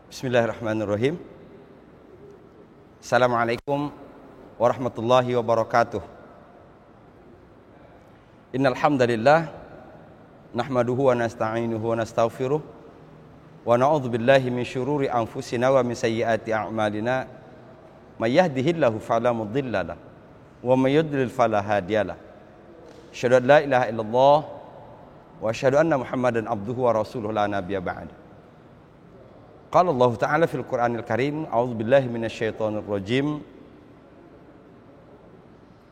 Bismillahirrahmanirrahim. Assalamualaikum warahmatullahi wabarakatuh. Innal hamdalillah nahmaduhu wa nasta'inuhu wa nastaghfiruh wa na'udzu billahi min syururi anfusina wa min sayyiati a'malina. May yahdihillahu fala mudhillalah wa may yudlil fala hadiyalah. Asyhadu an la ilaha illallah wa asyhadu anna Muhammadan abduhu wa rasuluhu la nabiyya ba'da. Qala Allah Ta'ala fil Qur'anil Karim, a'udzu billahi minasyaitonir rajim.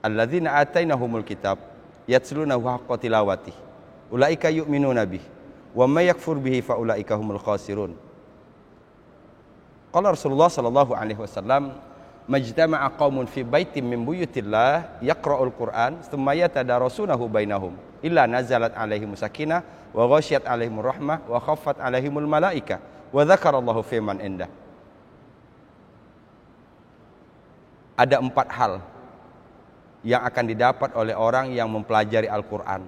Alladzina atainahumul kitab yatlunahu haqqa tilawatih. Ulaika yu'minuna bih wa may yakfur bihi fa ulaika humul khasirun. Qala Rasulullah sallallahu alaihi wasallam, majtama'a qaumun fi baitin min buyutillah yaqra'ul Qur'an tsumma yatadarasunahu bainahum illa nazalat alaihimus sakinah wa ghasyiyat alaihimur rahmah wa khaffat alaihimul malaika wa dzakarallahu fi man indah. Ada 4 hal yang akan didapat oleh orang yang mempelajari Al-Quran.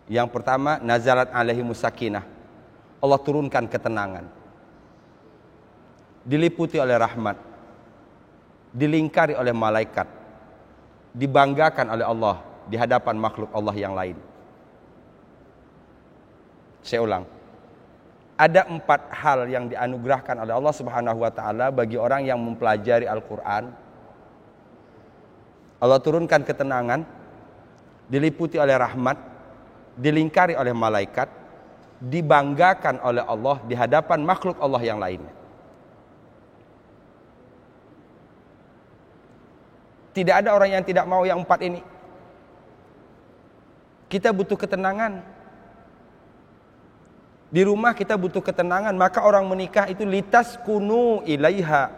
Yang pertama, nazalat alaihimus sakinah. Allah turunkan ketenangan. Diliputi oleh rahmat. Dilingkari oleh malaikat. Dibanggakan oleh Allah di hadapan makhluk Allah yang lain. Saya ulang. Ada 4 hal yang dianugerahkan oleh Allah Subhanahu wa Ta'ala bagi orang yang mempelajari Al-Quran. Allah turunkan ketenangan, diliputi oleh rahmat, dilingkari oleh malaikat, dibanggakan oleh Allah di hadapan makhluk Allah yang lainnya. Tidak ada orang yang tidak mau yang 4 ini. Kita butuh ketenangan. Di rumah kita butuh ketenangan, maka orang menikah itu litas kunu ilaiha,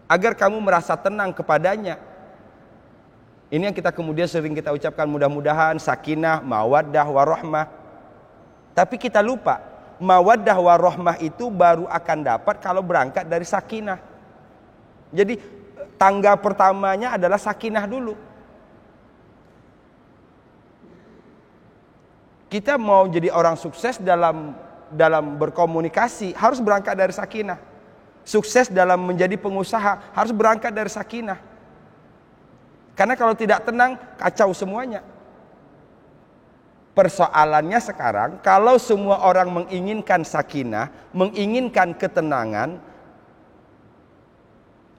agar kamu merasa tenang kepadanya. Ini yang kita kemudian sering kita ucapkan, mudah-mudahan sakinah, mawaddah, warahmah. Tapi kita lupa, mawaddah, warahmah itu baru akan dapat kalau berangkat dari sakinah. Jadi tangga pertamanya adalah sakinah dulu. Kita mau jadi orang sukses dalam berkomunikasi harus berangkat dari sakinah. Sukses dalam menjadi pengusaha harus berangkat dari sakinah. Karena kalau tidak tenang, kacau semuanya. Persoalannya sekarang, kalau semua orang menginginkan sakinah, menginginkan ketenangan,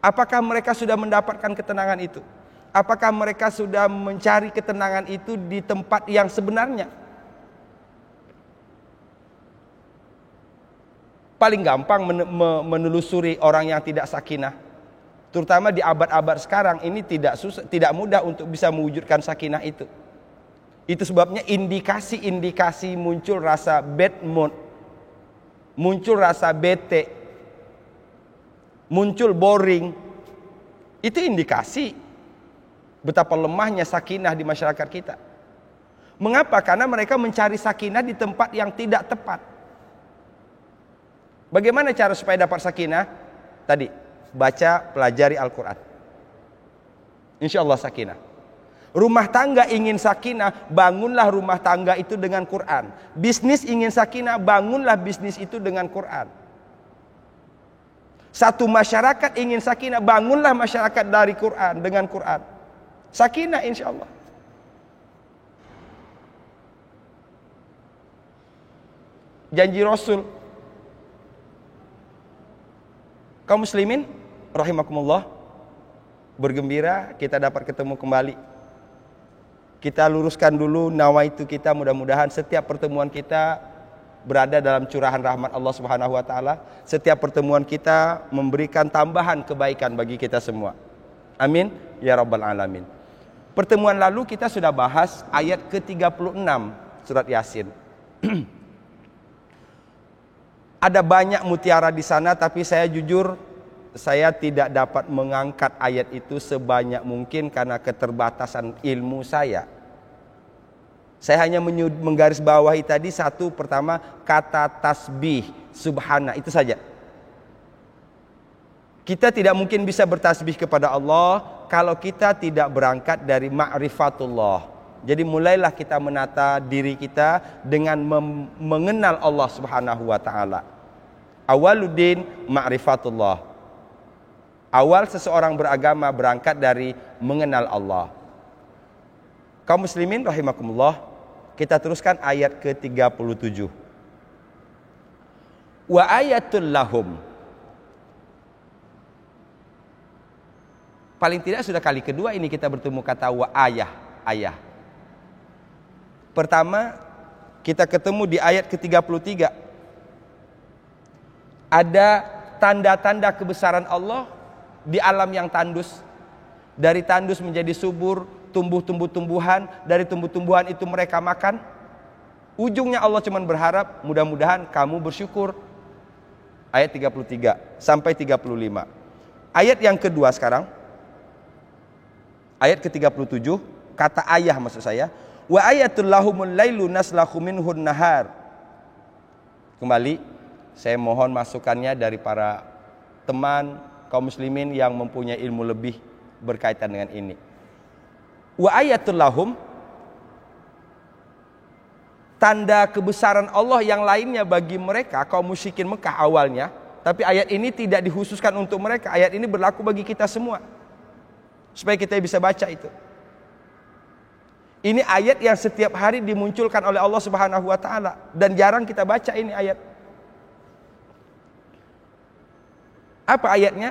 apakah mereka sudah mendapatkan ketenangan itu? Apakah mereka sudah mencari ketenangan itu di tempat yang sebenarnya? Paling gampang menelusuri orang yang tidak sakinah, terutama di abad-abad sekarang ini tidak mudah untuk bisa mewujudkan sakinah itu. Itu sebabnya indikasi-indikasi muncul rasa bad mood, muncul rasa bete, muncul boring. Itu indikasi betapa lemahnya sakinah di masyarakat kita. Mengapa? Karena mereka mencari sakinah di tempat yang tidak tepat. Bagaimana cara supaya dapat sakinah? Tadi, baca, pelajari Al-Quran. Insya Allah sakinah. Rumah tangga ingin sakinah, bangunlah rumah tangga itu dengan Quran. Bisnis ingin sakinah, bangunlah bisnis itu dengan Quran. Satu masyarakat ingin sakinah, bangunlah masyarakat dari Quran, dengan Quran. Sakinah insya Allah. Janji Rasul. Kaum muslimin rahimakumullah, bergembira kita dapat ketemu kembali. Kita luruskan dulu nawaitu kita, mudah-mudahan setiap pertemuan kita berada dalam curahan rahmat Allah Subhanahu wa Ta'ala. Setiap pertemuan kita memberikan tambahan kebaikan bagi kita semua. Amin ya rabbal alamin. Pertemuan lalu kita sudah bahas ayat ke-36 surat Yasin. Ada banyak mutiara di sana, tapi saya jujur saya tidak dapat mengangkat ayat itu sebanyak mungkin karena keterbatasan ilmu saya. Saya hanya menggarisbawahi tadi satu, pertama kata tasbih, subhana, itu saja. Kita tidak mungkin bisa bertasbih kepada Allah kalau kita tidak berangkat dari ma'rifatullah. Jadi mulailah kita menata diri kita dengan mengenal Allah Subhanahu wa taala. Awaluddin ma'rifatullah. Awal seseorang beragama berangkat dari mengenal Allah. Kaum muslimin rahimakumullah, kita teruskan ayat ke-37. Wa ayatul lahum. Paling tidak sudah kali kedua ini kita bertemu kata wa ayah, ayah. Pertama, kita ketemu di ayat ke-33. Ada tanda-tanda kebesaran Allah di alam yang tandus. Dari tandus menjadi subur, tumbuh tumbuhan, dari tumbuh-tumbuhan itu mereka makan. Ujungnya Allah cuma berharap mudah-mudahan kamu bersyukur. Ayat 33 sampai 35. Ayat yang kedua sekarang. Ayat ke-37, kata ayah maksud saya. Wa ayatul lahumul lailu naslahu minhun nahar. Kembali, saya mohon masukannya dari para teman kaum muslimin yang mempunyai ilmu lebih berkaitan dengan ini. Wa ayatul lahum, tanda kebesaran Allah yang lainnya bagi mereka kaum musyrikin Mekah awalnya, tapi ayat ini tidak dikhususkan untuk mereka. Ayat ini berlaku bagi kita semua, supaya kita bisa baca itu. Ini ayat yang setiap hari dimunculkan oleh Allah Subhanahu wa taala dan jarang kita baca ini ayat. Apa ayatnya?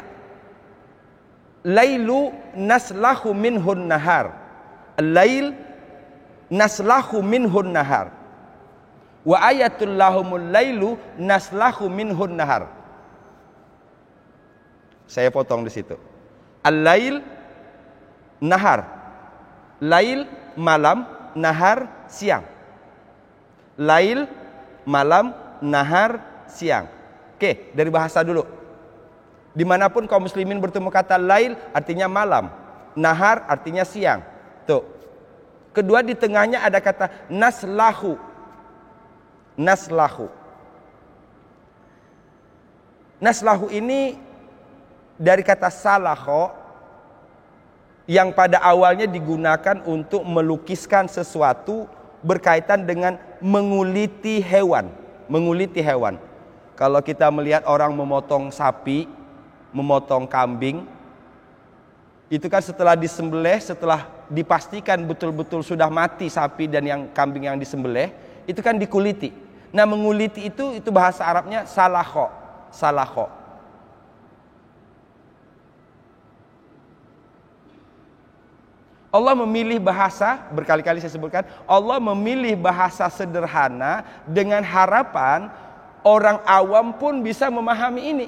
Lailu naslahu minhun nahar. Lail naslahu minhun nahar. Wa ayatul lahumul lailu naslahu minhun nahar. Saya potong di situ. Al-lail nahar. Lail malam, nahar siang. Lail malam, nahar siang. Oke, dari bahasa dulu. Dimanapun kaum muslimin bertemu kata lail artinya malam, nahar artinya siang. Tuh. Kedua di tengahnya ada kata naslahu. Naslahu. Naslahu ini dari kata salaho, yang pada awalnya digunakan untuk melukiskan sesuatu berkaitan dengan menguliti hewan. Menguliti hewan. Kalau kita melihat orang memotong sapi, memotong kambing, itu kan setelah disembelih, setelah dipastikan betul-betul sudah mati sapi dan yang kambing yang disembelih, itu kan dikuliti. Nah, menguliti itu bahasa Arabnya salaho. Salaho. Allah memilih bahasa, berkali-kali saya sebutkan, Allah memilih bahasa sederhana dengan harapan orang awam pun bisa memahami ini.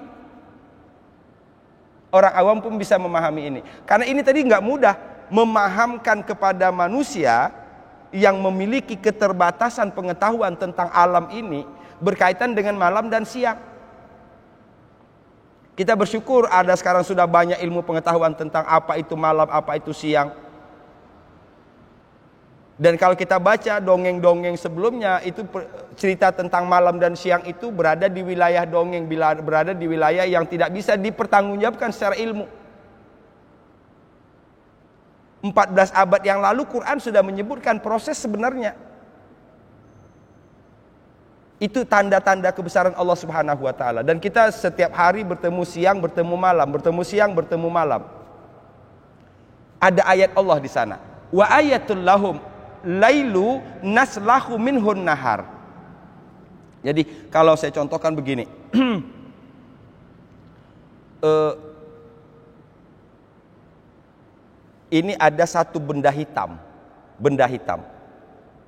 Orang awam pun bisa memahami ini. Karena ini tadi nggak mudah memahamkan kepada manusia yang memiliki keterbatasan pengetahuan tentang alam ini berkaitan dengan malam dan siang. Kita bersyukur ada sekarang sudah banyak ilmu pengetahuan tentang apa itu malam, apa itu siang. Dan kalau kita baca dongeng-dongeng sebelumnya, itu cerita tentang malam dan siang itu berada di wilayah dongeng, berada di wilayah yang tidak bisa dipertanggungjawabkan secara ilmu. 14 abad yang lalu Quran sudah menyebutkan proses sebenarnya. Itu tanda-tanda kebesaran Allah Subhanahu wa taala. Dan kita setiap hari bertemu siang, bertemu malam, bertemu siang, bertemu malam. Ada ayat Allah di sana. Wa ayatul lahum lailu naslahu minhun nahar. Jadi kalau saya contohkan begini. Ini ada satu benda hitam. Benda hitam.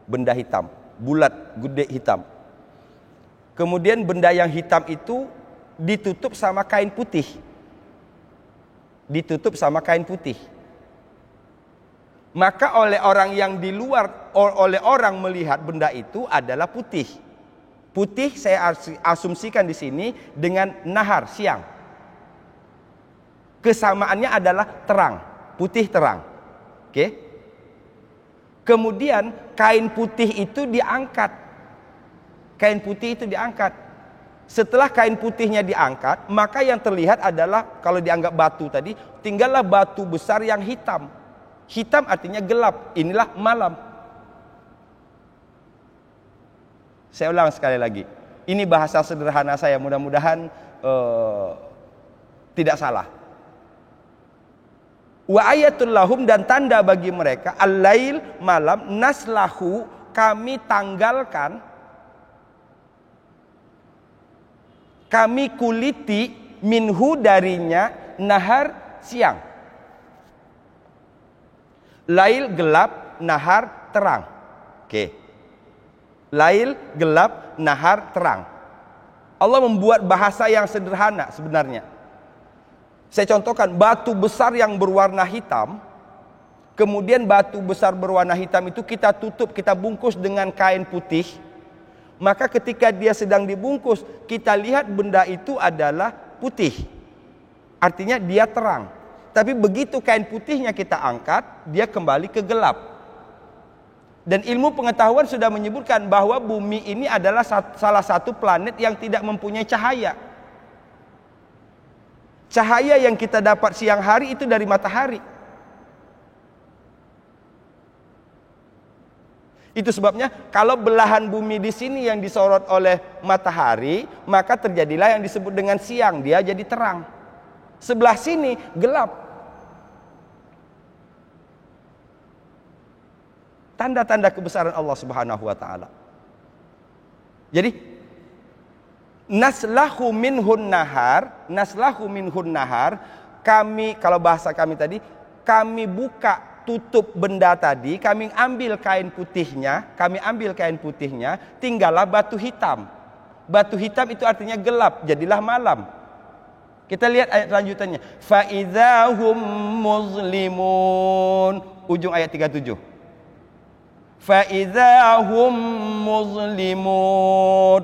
Benda hitam, bulat, gede, hitam. Kemudian benda yang hitam itu ditutup sama kain putih. Ditutup sama kain putih. Maka oleh orang yang di luar, oleh orang melihat benda itu adalah putih. Putih saya asumsikan di sini dengan nahar, siang. Kesamaannya adalah terang, putih terang. Oke? Kemudian kain putih itu diangkat. Kain putih itu diangkat. Setelah kain putihnya diangkat, maka yang terlihat adalah kalau dianggap batu tadi, tinggallah batu besar yang hitam. Hitam artinya gelap. Inilah malam. Saya ulang sekali lagi. Ini bahasa sederhana saya, mudah-mudahan tidak salah. Wa ayatul lahum, dan tanda bagi mereka, al-lail, malam, naslahu, kami tanggalkan, kami kuliti, minhu, darinya, nahar, siang. Lail gelap, nahar terang. Oke. Lail gelap, nahar terang. Allah membuat bahasa yang sederhana sebenarnya. Saya contohkan, batu besar yang berwarna hitam, kemudian batu besar berwarna hitam itu kita tutup, kita bungkus dengan kain putih. Maka ketika dia sedang dibungkus, kita lihat benda itu adalah putih. Artinya dia terang. Tapi begitu kain putihnya kita angkat, dia kembali ke gelap. Dan ilmu pengetahuan sudah menyebutkan bahwa bumi ini adalah salah satu planet yang tidak mempunyai cahaya. Cahaya yang kita dapat siang hari itu dari matahari. Itu sebabnya kalau belahan bumi di sini yang disorot oleh matahari, maka terjadilah yang disebut dengan siang, dia jadi terang. Sebelah sini gelap. Tanda-tanda kebesaran Allah Subhanahu wa taala. Jadi naslahu minhun nahar, kami, kalau bahasa kami tadi, kami buka tutup benda tadi, kami ambil kain putihnya, tinggallah batu hitam. Batu hitam itu artinya gelap, jadilah malam. Kita lihat ayat lanjutannya. Fa idzahum muzlimun, ujung ayat 37. Fa idzahum muzlimun.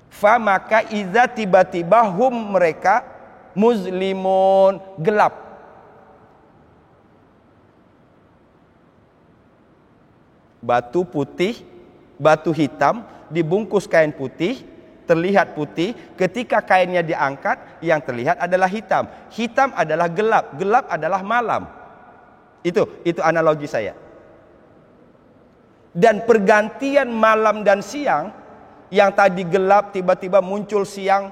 Fa, maka iza, tiba-tiba, hum, mereka, muzlimun, gelap. Batu putih, batu hitam dibungkus kain putih, terlihat putih. Ketika kainnya diangkat, yang terlihat adalah hitam. Hitam adalah gelap, gelap adalah malam. Itu analogi saya. Dan pergantian malam dan siang, yang tadi gelap tiba-tiba muncul siang,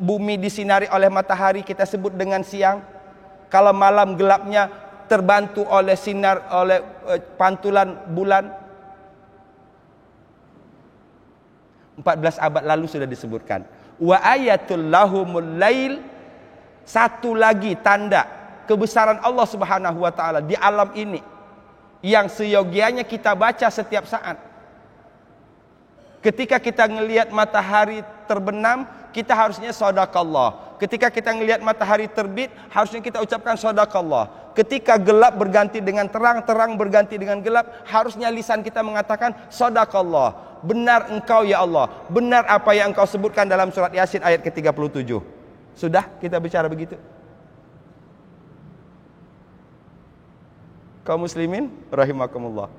bumi disinari oleh matahari, kita sebut dengan siang. Kalau malam gelapnya terbantu oleh sinar, oleh pantulan bulan. 14 abad lalu sudah disebutkan. Wa ayatul lahumul lail, satu lagi tanda kebesaran Allah Subhanahu wa taala di alam ini yang seyogianya kita baca setiap saat. Ketika kita ngelihat matahari terbenam, kita harusnya shadakallah. Ketika kita ngelihat matahari terbit, harusnya kita ucapkan shadakallah. Ketika gelap berganti dengan terang, terang berganti dengan gelap, harusnya lisan kita mengatakan shadakallah. Benar engkau ya Allah, benar apa yang engkau sebutkan dalam surat Yasin ayat ke-37. Sudah kita bicara begitu? Kaum muslimin rahimakumullah.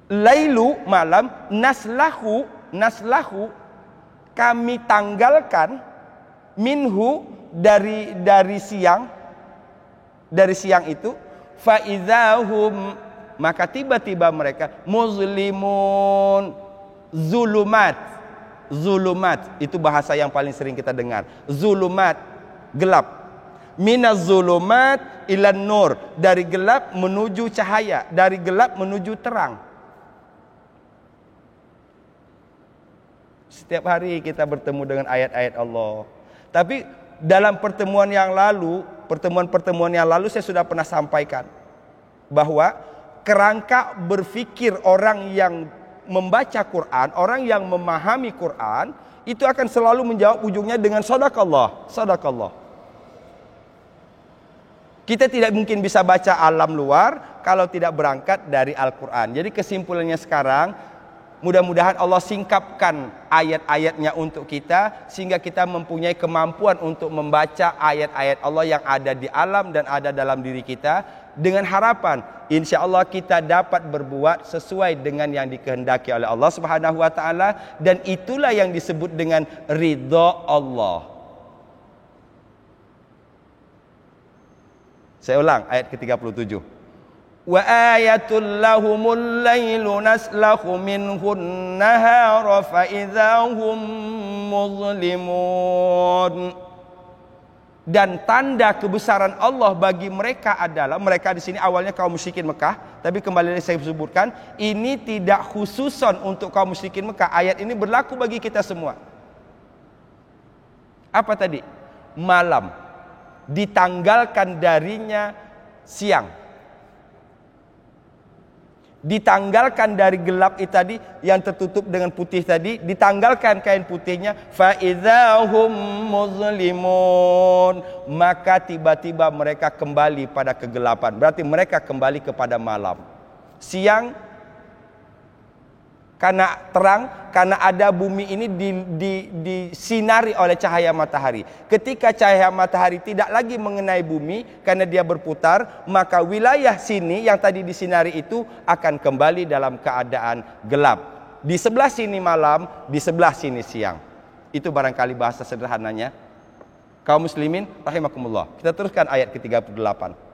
Lailu, malam, naslahu, kami tanggalkan, minhu, dari siang, itu, fa idzahum, maka tiba-tiba mereka, muzlimun, zulumat, itu bahasa yang paling sering kita dengar. Zulumat, gelap. Minaz zulumat ilan nur, dari gelap menuju cahaya, dari gelap menuju terang. Setiap hari kita bertemu dengan ayat-ayat Allah. Tapi dalam pertemuan yang lalu saya sudah pernah sampaikan bahwa kerangka berfikir orang yang membaca Quran, orang yang memahami Quran, itu akan selalu menjawab ujungnya dengan shadakallah. Kita tidak mungkin bisa baca alam luar kalau tidak berangkat dari Al-Quran. Jadi kesimpulannya sekarang, mudah-mudahan Allah singkapkan ayat-ayatnya untuk kita, sehingga kita mempunyai kemampuan untuk membaca ayat-ayat Allah yang ada di alam dan ada dalam diri kita, dengan harapan insya Allah kita dapat berbuat sesuai dengan yang dikehendaki oleh Allah Subhanahu wa taala, dan itulah yang disebut dengan ridha Allah. Saya ulang ayat ke-37. Wa ayatul lahumul lailu naslakhu minhun nahara fa idzahum muzlimun. Dan tanda kebesaran Allah bagi mereka adalah, mereka di sini awalnya kaum musyrikin Mekah, tapi kembali saya sebutkan ini tidak khususon untuk kaum musyrikin Mekah. Ayat ini berlaku bagi kita semua. Apa tadi? Malam ditanggalkan darinya siang. Ditanggalkan dari gelap itu tadi yang tertutup dengan putih tadi, ditanggalkan kain putihnya, fa idzahum muzlimun, maka tiba-tiba mereka kembali pada kegelapan. Berarti mereka kembali kepada malam. Siang karena terang, karena ada bumi ini disinari oleh cahaya matahari. Ketika cahaya matahari tidak lagi mengenai bumi karena dia berputar, maka wilayah sini yang tadi disinari itu akan kembali dalam keadaan gelap. Di sebelah sini malam, di sebelah sini siang. Itu barangkali bahasa sederhananya. Kaum muslimin rahimakumullah. Kita teruskan ayat ke-38.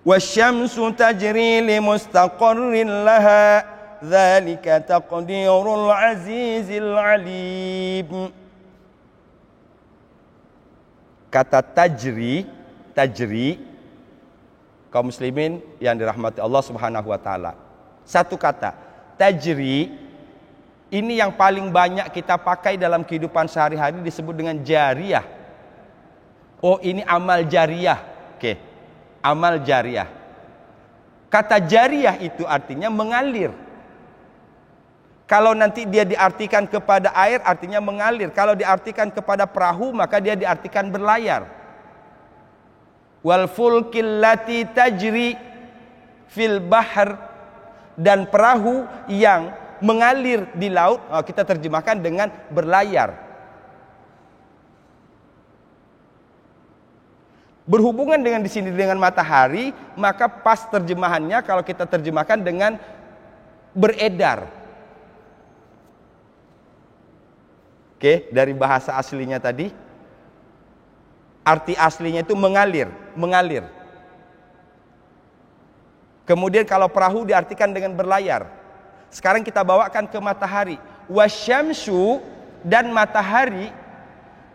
Wasyamsu tajri limustaqarrin laha dzalika taqdirul azizil alim. Kata tajri kaum muslimin yang dirahmati Allah Subhanahu wa taala. Satu kata, tajri ini yang paling banyak kita pakai dalam kehidupan sehari-hari disebut dengan jariyah. Oh, ini amal jariyah. Oke. Amal jariyah. Kata jariyah itu artinya mengalir. Kalau nanti dia diartikan kepada air artinya mengalir. Kalau diartikan kepada perahu maka dia diartikan berlayar. Wal fulkil lati tajri fil bahr, dan perahu yang mengalir di laut kita terjemahkan dengan berlayar. Berhubungan dengan di sini dengan matahari, maka pas terjemahannya kalau kita terjemahkan dengan beredar. Oke, dari bahasa aslinya tadi, arti aslinya itu mengalir. Kemudian kalau perahu diartikan dengan berlayar. Sekarang kita bawakan ke matahari. Wasyamsu, dan matahari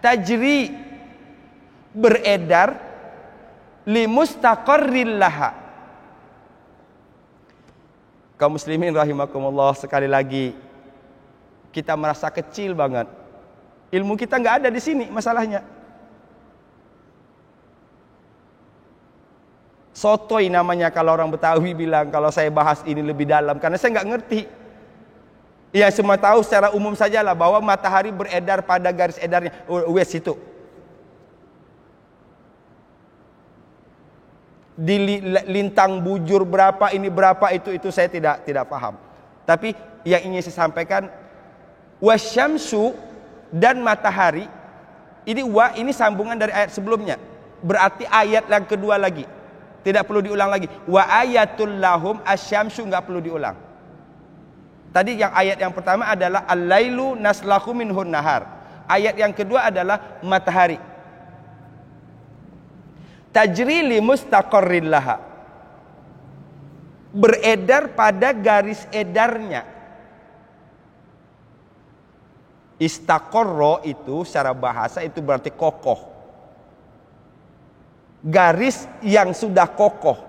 tajri beredar limustaqarril laha. Kaum muslimin rahimakumullah, sekali lagi kita merasa kecil banget. Ilmu kita nggak ada di sini masalahnya. Sotoy namanya kalau orang Betawi bilang kalau saya bahas ini lebih dalam karena saya nggak ngerti. Ya semua tahu secara umum sajalah bahwa matahari beredar pada garis edarnya. Wes itu. Di lintang bujur berapa ini berapa itu saya tidak paham. Tapi yang ingin saya sampaikan, wasyamsu, dan matahari ini sambungan dari ayat sebelumnya. Berarti ayat yang kedua lagi. Tidak perlu diulang lagi. Wa ayatul lahum asyamsu, enggak perlu diulang. Tadi yang ayat yang pertama adalah al-lailu naslakhu minhun nahar. Ayat yang kedua adalah matahari. Tajri limustaqarril laha, beredar pada garis edarnya. Istaqarra itu secara bahasa itu berarti kokoh. Garis yang sudah kokoh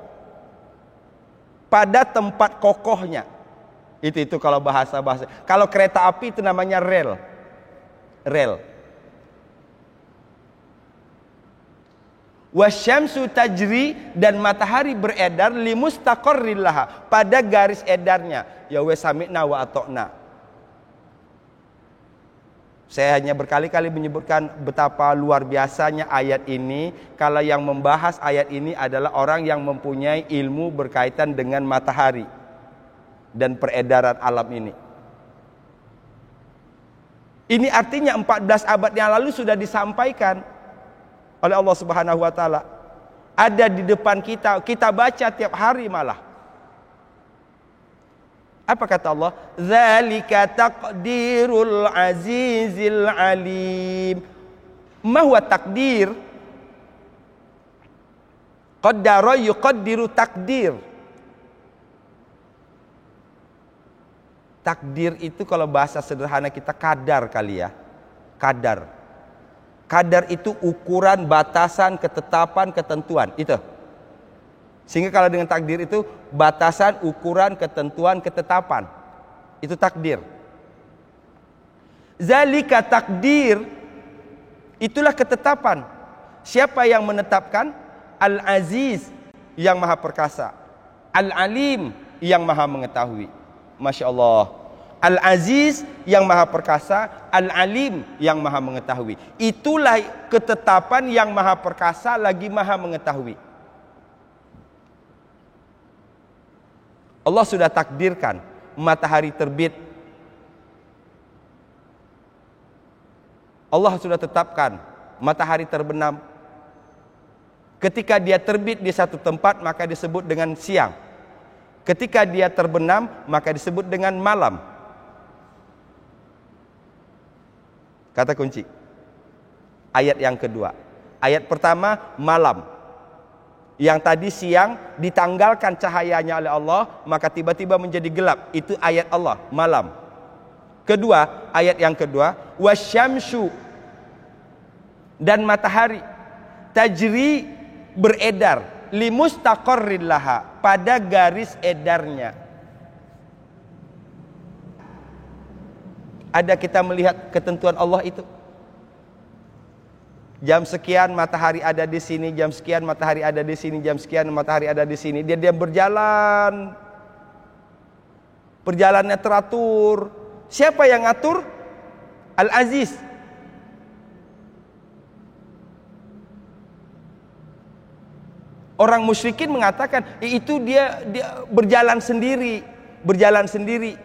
pada tempat kokohnya. Itu kalau bahasa. Kalau kereta api itu namanya rel. Wasyamsu tajri, dan matahari beredar limustaqarril laha, pada garis edarnya. Ya wa sami'na wa ata'na. Saya hanya berkali-kali menyebutkan betapa luar biasanya ayat ini. Kalau yang membahas ayat ini adalah orang yang mempunyai ilmu berkaitan dengan matahari dan peredaran alam ini. Ini artinya 14 abad yang lalu sudah disampaikan oleh Allah Subhanahu wa taala. Ada di depan kita baca tiap hari malah. Apa kata Allah? Dzalika taqdirul azizil alim. Ma huwa takdir? Qaddara yuqaddiru takdir. Takdir itu kalau bahasa sederhana kita kadar kali ya. Kadar. Kadar itu ukuran, batasan, ketetapan, ketentuan. Itu. Sehingga kalau dengan takdir itu batasan, ukuran, ketentuan, ketetapan. Itu takdir. Zalika takdir, itulah ketetapan. Siapa yang menetapkan? Al-Aziz, yang maha perkasa. Al-Alim, yang maha mengetahui. Masya Allah. Al-Aziz, yang maha perkasa. Al-Alim, yang maha mengetahui. Itulah ketetapan yang maha perkasa lagi maha mengetahui. Allah sudah takdirkan matahari terbit. Allah sudah tetapkan matahari terbenam. Ketika dia terbit di satu tempat maka disebut dengan siang. Ketika dia terbenam maka disebut dengan malam. Kata kunci. Ayat yang kedua. Ayat pertama malam. Yang tadi siang ditanggalkan cahayanya oleh Allah, maka tiba-tiba menjadi gelap. Itu ayat Allah, malam. Kedua, ayat yang kedua, wasyamsu, dan matahari tajri, beredar, limustaqarrin laha, pada garis edarnya. Ada kita melihat ketentuan Allah itu. Jam sekian matahari ada di sini, jam sekian matahari ada di sini, jam sekian matahari ada di sini. Dia berjalan. Perjalanannya teratur. Siapa yang ngatur? Al-Aziz. Orang musyrikin mengatakan itu dia berjalan sendiri, berjalan sendiri.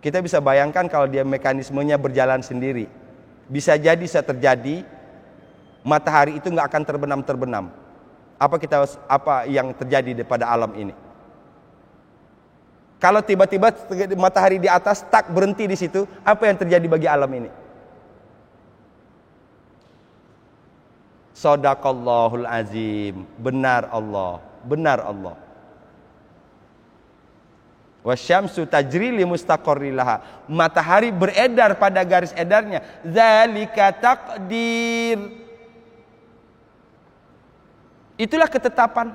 Kita bisa bayangkan kalau dia mekanismenya berjalan sendiri. Bisa jadi bisa terjadi matahari itu nggak akan terbenam. Apa yang terjadi pada alam ini? Kalau tiba-tiba matahari di atas tak berhenti di situ, apa yang terjadi bagi alam ini? Shadaqallahul azim. Benar Allah, benar Allah. Wasyamsu tajri limustaqarrin laha. Matahari beredar pada garis edarnya. Zalika takdir. Itulah ketetapan.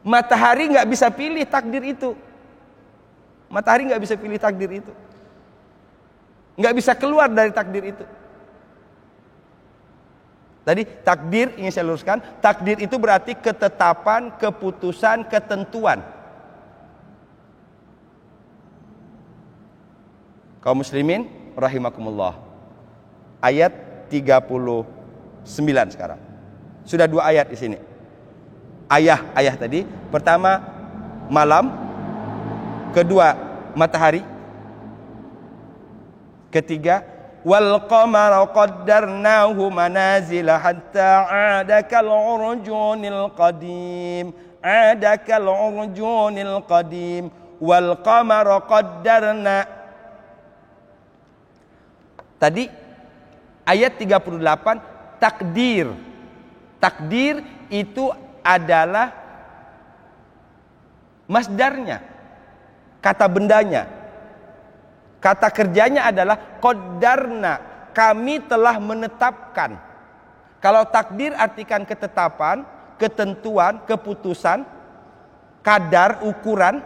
Matahari nggak bisa pilih takdir itu. Matahari nggak bisa pilih takdir itu. Nggak bisa keluar dari takdir itu. Tadi takdir, ingin saya luruskan, takdir itu berarti ketetapan, keputusan, ketentuan. Kaum muslimin rahimakumullah. Ayat 39 sekarang. Sudah 2 ayat di sini. Ayah tadi, pertama malam, kedua matahari, ketiga wal qamara qaddarnahu manazila hatta 'ada kal 'urjunil qadim. 'Ada kal 'urjunil qadim wal qamara qaddarna. Tadi ayat 38 takdir. Takdir itu adalah masdarnya, kata bendanya. Kata kerjanya adalah qaddarna, kami telah menetapkan. Kalau takdir artikan ketetapan, ketentuan, keputusan, kadar, ukuran.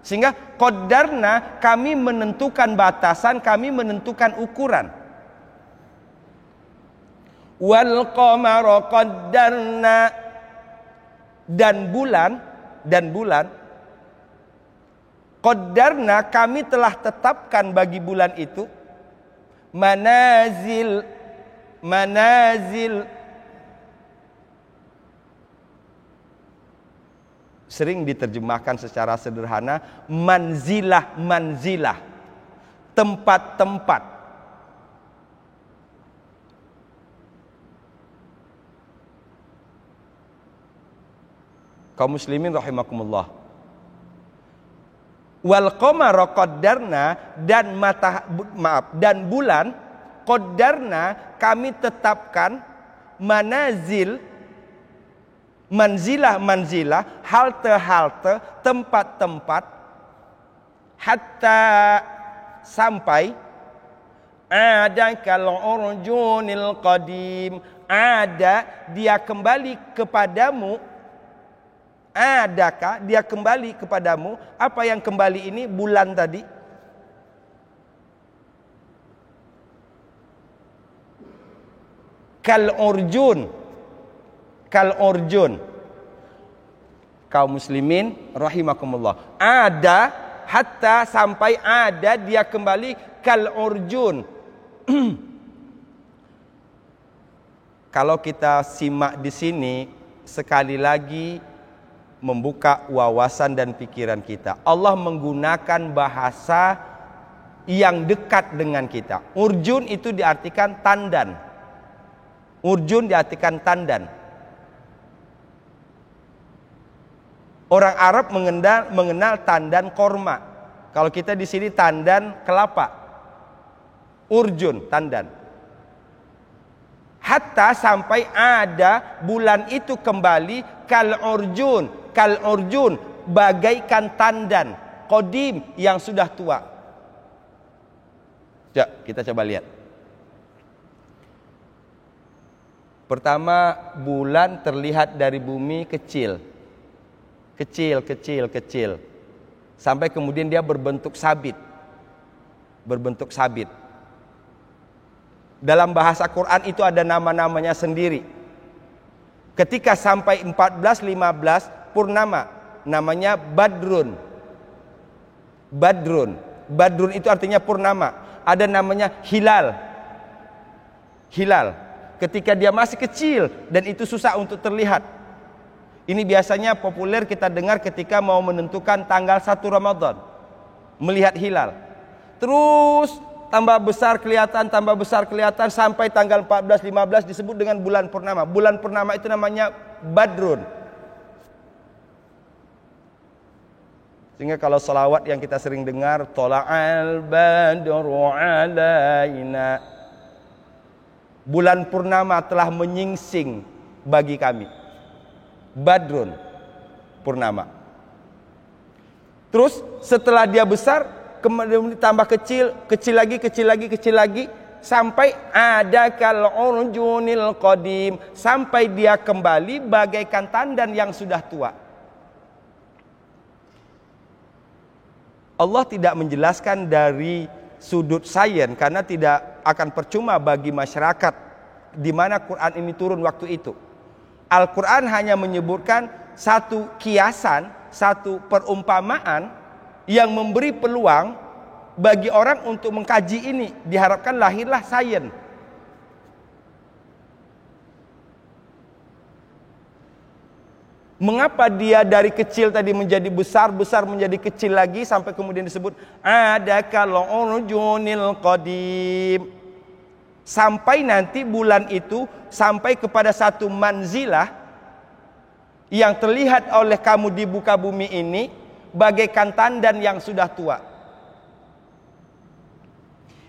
Sehingga qaddarna, kami menentukan batasan, kami menentukan ukuran. Wal qamara qaddarna, dan bulan qaddarna, kami telah tetapkan bagi bulan itu manazil. Sering diterjemahkan secara sederhana manzilah, tempat-tempat. Kaum muslimin rahimakumullah. Wal qamara qaddarna, dan bulan qaddarna, kami tetapkan manazil, manzilah, halte-halte, tempat-tempat, hatta sampai ada kal urjunil qadim, ada dia kembali kepadamu, adakah dia kembali kepadamu. Apa yang kembali ini? Bulan tadi. Kal urjun, kal urjun. Kaum muslimin rahimakumullah, ada hatta sampai ada dia kembali kal urjun. Kalau kita simak di sini sekali lagi membuka wawasan dan pikiran kita. Allah menggunakan bahasa yang dekat dengan kita. Urjun itu diartikan tandan. Urjun diartikan tandan. Orang Arab mengenal tandan korma. Kalau kita di sini tandan kelapa. Urjun, tandan. Hatta sampai ada bulan itu kembali kal urjun, kal urjun, bagaikan tandan qadim yang sudah tua. Ya, kita coba lihat. Pertama, bulan terlihat dari bumi kecil. Kecil. Sampai kemudian dia berbentuk sabit. Berbentuk sabit. Dalam bahasa Quran itu ada nama-namanya sendiri. Ketika sampai 14-15 purnama, namanya Badrun. Badrun. Badrun itu artinya purnama. Ada namanya Hilal. Hilal. Ketika dia masih kecil dan itu susah untuk terlihat. Ini biasanya populer kita dengar ketika mau menentukan tanggal 1 Ramadan. Melihat hilal. Terus tambah besar kelihatan sampai tanggal 14-15 disebut dengan bulan purnama. Bulan purnama itu namanya Badrun. Sehingga kalau salawat yang kita sering dengar, Tola'al badru alaina, bulan purnama telah menyingsing bagi kami. Badrun, purnama. Terus setelah dia besar, kemudian tambah kecil lagi, sampai ada kal urjunil qadim, sampai dia kembali bagaikan tandan yang sudah tua. Allah tidak menjelaskan dari sudut sains karena tidak akan percuma bagi masyarakat di mana Quran ini turun waktu itu. Al-Quran hanya menyebutkan satu kiasan, satu perumpamaan yang memberi peluang bagi orang untuk mengkaji ini. Diharapkan lahirlah sains. Mengapa dia dari kecil tadi menjadi besar menjadi kecil lagi sampai kemudian disebut ada kalau urjunil qadim. Sampai nanti bulan itu sampai kepada satu manzilah yang terlihat oleh kamu di muka bumi ini bagaikan tandan yang sudah tua.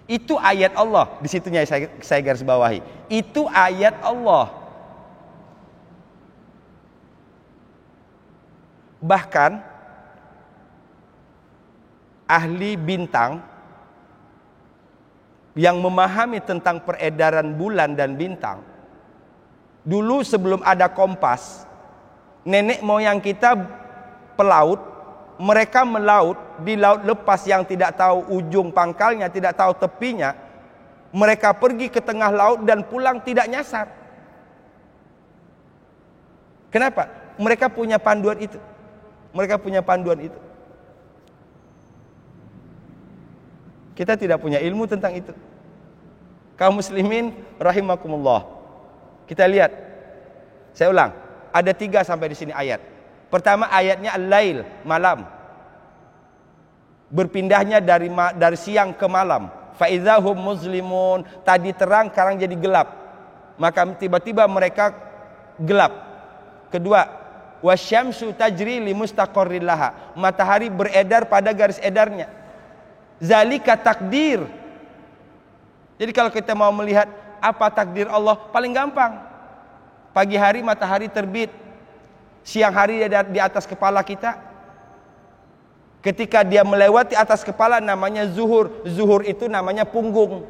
Itu ayat Allah. Di situnya saya garis bawahi. Itu ayat Allah. Bahkan ahli bintang yang memahami tentang peredaran bulan dan bintang, dulu sebelum ada kompas, nenek moyang kita pelaut, mereka melaut di laut lepas yang tidak tahu ujung pangkalnya, tidak tahu tepinya. Mereka pergi ke tengah laut dan pulang tidak nyasar. Kenapa? Mereka punya panduan itu. Mereka punya panduan itu. Kita tidak punya ilmu tentang itu. Kaum muslimin rahimakumullah. Kita lihat. Saya ulang. Ada 3 sampai di sini ayat. Pertama ayatnya al-lail, malam. Berpindahnya dari siang ke malam. Fa idzahum muslimun. Tadi terang, sekarang jadi gelap. Maka tiba-tiba mereka gelap. Kedua, wasyamsu tajri limustaqarril laha. Matahari beredar pada garis edarnya. Zalika takdir. Jadi kalau kita mau melihat apa takdir Allah, paling gampang. Pagi hari matahari terbit, siang hari dia di atas kepala kita. Ketika dia melewati atas kepala namanya zuhur. Zuhur itu namanya punggung.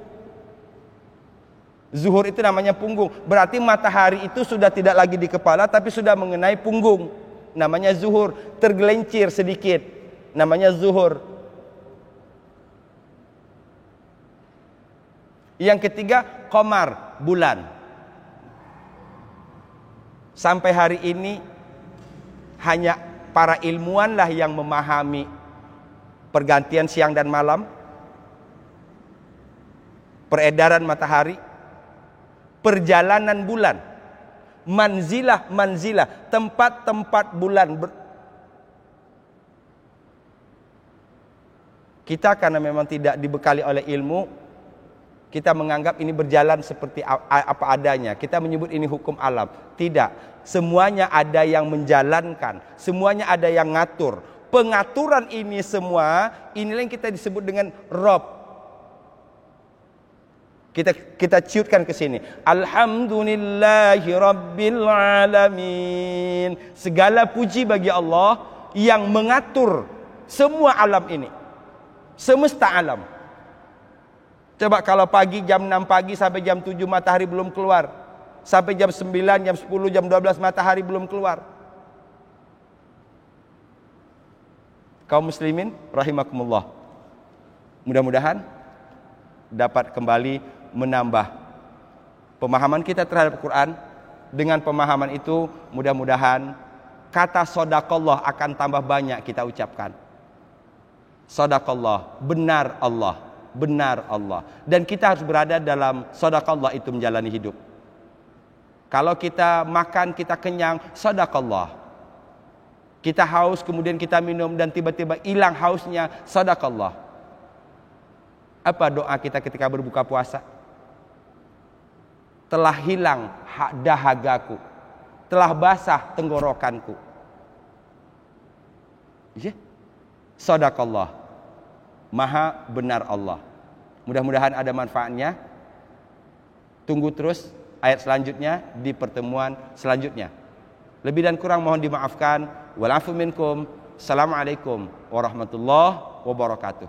Zuhur itu namanya punggung. Berarti matahari itu sudah tidak lagi di kepala tapi sudah mengenai punggung. Namanya zuhur. Tergelincir sedikit. Namanya zuhur. Yang ketiga, qamar, bulan. Sampai hari ini hanya para ilmuwanlah yang memahami pergantian siang dan malam, peredaran matahari, perjalanan bulan, manzilah, tempat-tempat bulan. Kita karena memang tidak dibekali oleh ilmu, kita menganggap ini berjalan seperti apa adanya. Kita menyebut ini hukum alam. Tidak. Semuanya ada yang menjalankan. Semuanya ada yang ngatur. Pengaturan ini semua, inilah yang kita disebut dengan Rob. Kita ciutkan ke sini. Alhamdulillahi Rabbil Alamin. Segala puji bagi Allah yang mengatur semua alam ini. Semesta alam. Coba kalau pagi jam 6 pagi sampai jam 7 matahari belum keluar. Sampai jam 9, jam 10, jam 12 matahari belum keluar. Kaum muslimin rahimakumullah. Mudah-mudahan dapat kembali menambah pemahaman kita terhadap Quran. Dengan pemahaman itu mudah-mudahan kata shadaqallah akan tambah banyak kita ucapkan. Shadaqallah, benar Allah. Benar Allah. Dan kita harus berada dalam shadaqallah itu menjalani hidup. Kalau kita makan, kita kenyang, shadaqallah. Kita haus, kemudian kita minum dan tiba-tiba hilang hausnya, shadaqallah. Apa doa kita ketika berbuka puasa? Telah hilang dahagaku, telah basah tenggorokanku. Ya, shadaqallah. Maha benar Allah. Mudah-mudahan ada manfaatnya. Tunggu terus ayat selanjutnya di pertemuan selanjutnya. Lebih dan kurang mohon dimaafkan. Wal afu minkum. Assalamualaikum warahmatullahi wabarakatuh.